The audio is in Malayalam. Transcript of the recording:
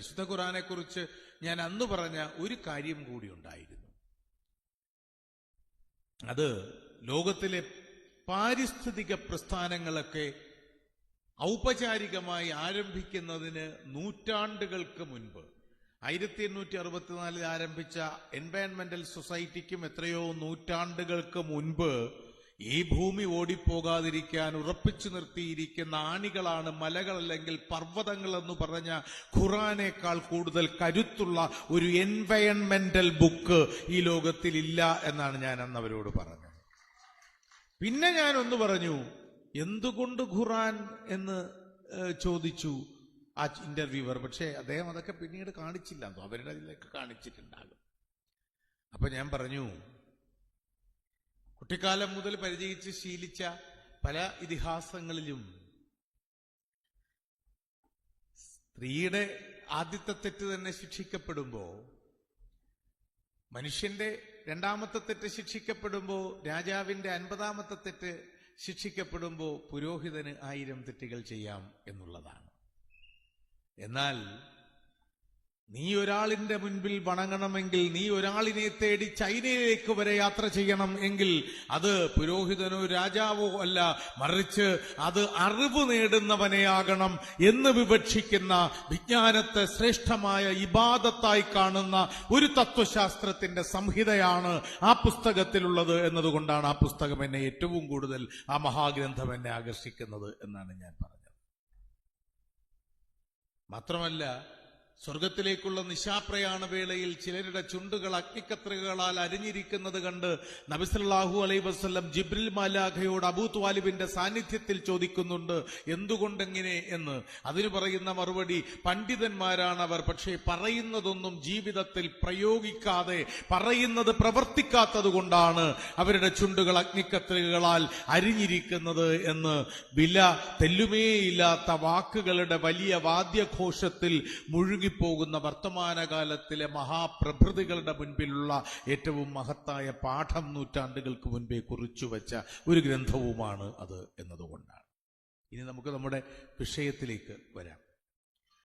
പരിശുദ്ധ ഖുർആനെക്കുറിച്ച് ഞാൻ അന്ന് പറഞ്ഞ ഒരു കാര്യം കൂടി ഉണ്ടായിരുന്നു. അത് ലോകത്തിലെ പാരിസ്ഥിതിക പ്രസ്ഥാനങ്ങളൊക്കെ ഔപചാരികമായി ആരംഭിക്കുന്നതിന് നൂറ്റാണ്ടുകൾക്ക് മുൻപ് 1864 ആരംഭിച്ച എൻവയൺമെന്റൽ സൊസൈറ്റിക്കും എത്രയോ നൂറ്റാണ്ടുകൾക്ക് മുൻപ് ഈ ഭൂമി ഓടിപ്പോകാതിരിക്കാൻ ഉറപ്പിച്ചു നിർത്തിയിരിക്കുന്ന ആണികളാണ് മലകൾ അല്ലെങ്കിൽ പർവ്വതങ്ങൾ എന്ന് പറഞ്ഞ ഖുർആനേക്കാൾ കൂടുതൽ കരുത്തുള്ള ഒരു എൻവയൺമെന്റൽ ബുക്ക് ഈ ലോകത്തിൽ ഇല്ല എന്നാണ് ഞാൻ അന്ന് അവരോട് പറഞ്ഞത്. പിന്നെ ഞാനൊന്ന് പറഞ്ഞു, എന്തുകൊണ്ട് ഖുർആൻ എന്ന് ചോദിച്ചു ആ ഇന്റർവ്യൂവർ. പക്ഷെ അദ്ദേഹം അതൊക്കെ പിന്നീട് കാണിച്ചില്ല, അവരുടെ അതിലേക്ക് കാണിച്ചിട്ടുണ്ടാകും. അപ്പൊ ഞാൻ പറഞ്ഞു, കുട്ടിക്കാലം മുതൽ പരിചയിച്ച് ശീലിച്ച പല ഇതിഹാസങ്ങളിലും സ്ത്രീയുടെ ആദ്യത്തെ തെറ്റ് തന്നെ ശിക്ഷിക്കപ്പെടുമ്പോ, മനുഷ്യന്റെ രണ്ടാമത്തെ തെറ്റ് ശിക്ഷിക്കപ്പെടുമ്പോ, രാജാവിന്റെ 50ാമത്തെ തെറ്റ് ശിക്ഷിക്കപ്പെടുമ്പോ പുരോഹിതന് 1000 തെറ്റുകൾ ചെയ്യാം എന്നുള്ളതാണ്. എന്നാൽ നീ ഒരാളിന്റെ മുൻപിൽ വണങ്ങണമെങ്കിൽ, നീ ഒരാളിനെ തേടി ചൈനയിലേക്ക് വരെ യാത്ര ചെയ്യണം എങ്കിൽ അത് പുരോഹിതനോ രാജാവോ അല്ല, മറിച്ച് അത് അറിവ് നേടുന്നവനെയാകണം എന്ന് വിവക്ഷിക്കുന്ന, വിജ്ഞാനത്തെ ശ്രേഷ്ഠമായ ഇബാദത്തായി കാണുന്ന ഒരു തത്വശാസ്ത്രത്തിന്റെ സംഹിതയാണ് ആ പുസ്തകത്തിലുള്ളത് എന്നതുകൊണ്ടാണ് ആ പുസ്തകം എന്നെ ഏറ്റവും കൂടുതൽ, ആ മഹാഗ്രന്ഥം എന്നെ ആകർഷിക്കുന്നത് എന്നാണ് ഞാൻ പറഞ്ഞത്. മാത്രമല്ല, സ്വർഗത്തിലേക്കുള്ള നിശാപ്രയാണ വേളയിൽ ചിലരുടെ ചുണ്ടുകൾ അഗ്നിക്കത്രികകളാൽ അരിഞ്ഞിരിക്കുന്നത് കണ്ട് നബി സല്ലല്ലാഹു അലൈഹി വസല്ലം ജിബ്രിൽ മാലാഖയോട് അബൂ ത്വാലിബിന്റെ സാന്നിധ്യത്തിൽ ചോദിക്കുന്നുണ്ട്, എന്തുകൊണ്ടെങ്ങനെ എന്ന്. അതിന് പറയുന്ന മറുപടി, പണ്ഡിതന്മാരാണവർ, പക്ഷേ പറയുന്നതൊന്നും ജീവിതത്തിൽ പ്രയോഗിക്കാതെ, പറയുന്നത് പ്രവർത്തിക്കാത്തത് കൊണ്ടാണ് അവരുടെ ചുണ്ടുകൾ അഗ്നിക്കത്രികകളാൽ അരിഞ്ഞിരിക്കുന്നത് എന്ന് വില തെല്ലുമേയില്ലാത്ത വാക്കുകളുടെ വലിയ വാദ്യഘോഷത്തിൽ മുഴുകിപ്പോകുന്ന വർത്തമാനകാലത്തിലെ മഹാപ്രഭൃതികളുടെ മുൻപിലുള്ള ഏറ്റവും മഹത്തായ പാഠം നൂറ്റാണ്ടുകൾക്ക് മുൻപേ കുറിച്ചുവെച്ച ഒരു ഗ്രന്ഥവുമാണ് അത് എന്നതുകൊണ്ടാണ്. ഇനി നമുക്ക് നമ്മുടെ വിഷയത്തിലേക്ക് വരാം.